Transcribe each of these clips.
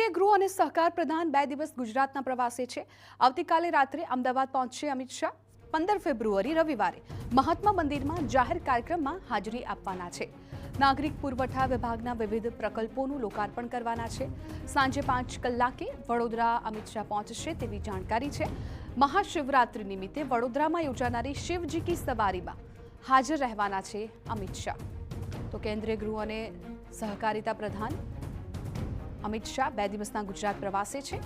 કેન્દ્રીય ગૃહ અને સહકાર પ્રધાન 2 દિવસ ગુજરાતના પ્રવાસે છે। આવતીકાલે રાત્રે અમદાવાદ પહોંચશે અમિત શાહ। 15 ફેબ્રુઆરી રવિવારે મહાત્મા મંદિરમાં જાહેર કાર્યક્રમમાં હાજરી આપવાના છે। નાગરિક પુરવઠા વિભાગના વિવિધ પ્રકલ્પોનું લોકાર્પણ કરવાના છે। સાંજે 5 કલાકે વડોદરા અમિત શાહ પહોંચશે તેવી જાણકારી છે। મહાશિવરાત્રી નિમિત્તે વડોદરામાં યોજાનારી શિવજી કી સવારીમાં હાજર રહેવાના છે અમિત શાહ। તો કેન્દ્રીય ગૃહ અને સહકારિતા પ્રધાન અમિત શાહ 2 દિવસના ગુજરાત પ્રવાસે છે।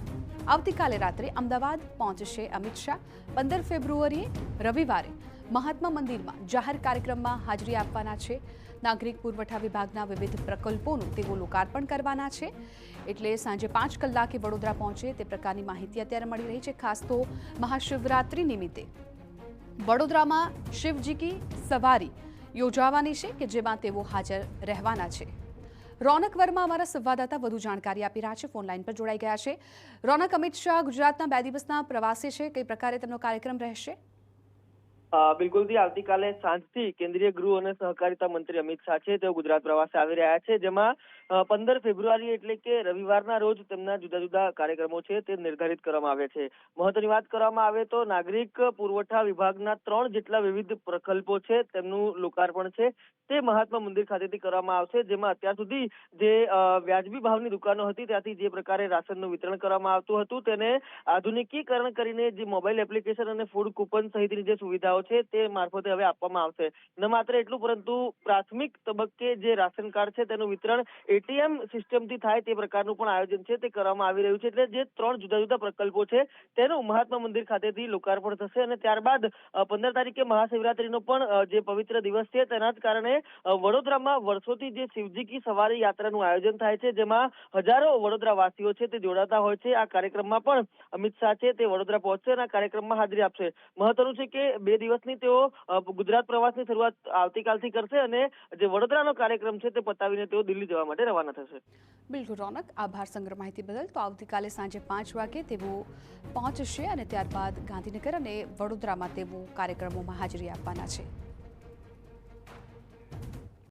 આવતીકાલે રાત્રે અમદાવાદ પહોંચશે અમિત શાહ। 15 ફેબ્રુઆરીએ રવિવારે મહાત્મા મંદિરમાં જાહેર કાર્યક્રમમાં હાજરી આપવાના છે। નાગરિક પુરવઠા વિભાગના વિવિધ પ્રકલ્પોનું તેઓ લોકાર્પણ કરવાના છે। એટલે સાંજે 5 કલાકે વડોદરા પહોંચે તે પ્રકારની માહિતી અત્યારે મળી રહી છે। ખાસ તો મહાશિવરાત્રી નિમિત્તે વડોદરામાં શિવજી કી સવારી યોજાવાની છે કે જેમાં તેઓ હાજર રહેવાના છે। રોનક વર્મા અમારા સંવાદદાતા વધુ જાણકારી આપી રહ્યા છે, ફોન લાઈન પર જોડાઈ ગયા છે। રોનક, અમિત શાહ ગુજરાતના 2 દિવસના પ્રવાસે છે, કઈ પ્રકારે તેમનો કાર્યક્રમ રહેશે? બિલકુલ જી, આવતીકાલે સાંજથી કેન્દ્રીય ગૃહ અને સહકારિતા મંત્રી અમિત શાહ છે તેઓ ગુજરાત પ્રવાસે આવી રહ્યા છે, જેમાં 15 ફેબ્રુઆરી એટલે કે રવિવારના રોજ તેમના જુદા જુદા કાર્યક્રમો છે તે નિર્ધારિત કરવામાં આવ્યા છે। મહત્વની વાત કરવામાં આવે તો નાગરિક પુરવઠા વિભાગના 3 જેટલા વિવિધ પ્રકલ્પો છે તેમનું લોકાર્પણ છે તે મહાત્મા મંદિર ખાતેથી કરવામાં આવશે, જેમાં અત્યાર સુધી જે વ્યાજબી ભાવની દુકાનો હતી ત્યાંથી જે પ્રકારે રાશનનું વિતરણ કરવામાં આવતું હતું તેને આધુનિકીકરણ કરીને જે મોબાઈલ એપ્લિકેશન અને ફૂડ કૂપન સહિતની જે સુવિધાઓ છે તે મારફતે હવે આપવામાં આવશે। ન માત્ર એટલું પરંતુ પ્રાથમિક તબક્કે જે રાશન કાર્ડ છે તેનું વિતરણ એટીએમ સિસ્ટમથી થાય તે પ્રકારનું પણ આયોજન છે તે કરવામાં આવી રહ્યું છે। એટલે જે 3 જુદા જુદા પ્રકલ્પો છે તેનું મહાત્મા મંદિર ખાતેથી લોકાર્પણ થશે અને ત્યારબાદ 15 તારીખે મહાશિવરાત્રીનો પણ જે પવિત્ર દિવસ છે તેના જ કારણે વડોદરામાં વર્ષોથી જે શિવજી કી સવારી યાત્રાનું આયોજન થાય છે, જેમાં હજારો વડોદરાવાસીઓ છે તે જોડાતા હોય છે। આ કાર્યક્રમમાં પણ અમિત શાહ છે તે વડોદરા પહોંચશે અને આ કાર્યક્રમમાં હાજરી આપશે। મહત્વનું છે કે 2 દિવસની તેઓ ગુજરાત પ્રવાસની શરૂઆત આવતીકાલથી કરશે અને જે વડોદરાનો કાર્યક્રમ છે તે પતાવીને તેઓ દિલ્હી જવા માટે રવાના થશે। બિલકુલ રોનક, આભાર સમગ્ર માહિતી બદલ। તો આવતીકાલે સાંજે 5 વાગે તેઓ પહોંચશે અને ત્યારબાદ ગાંધીનગર અને વડોદરામાં તેઓ કાર્યક્રમોમાં હાજરી આપવાના છે।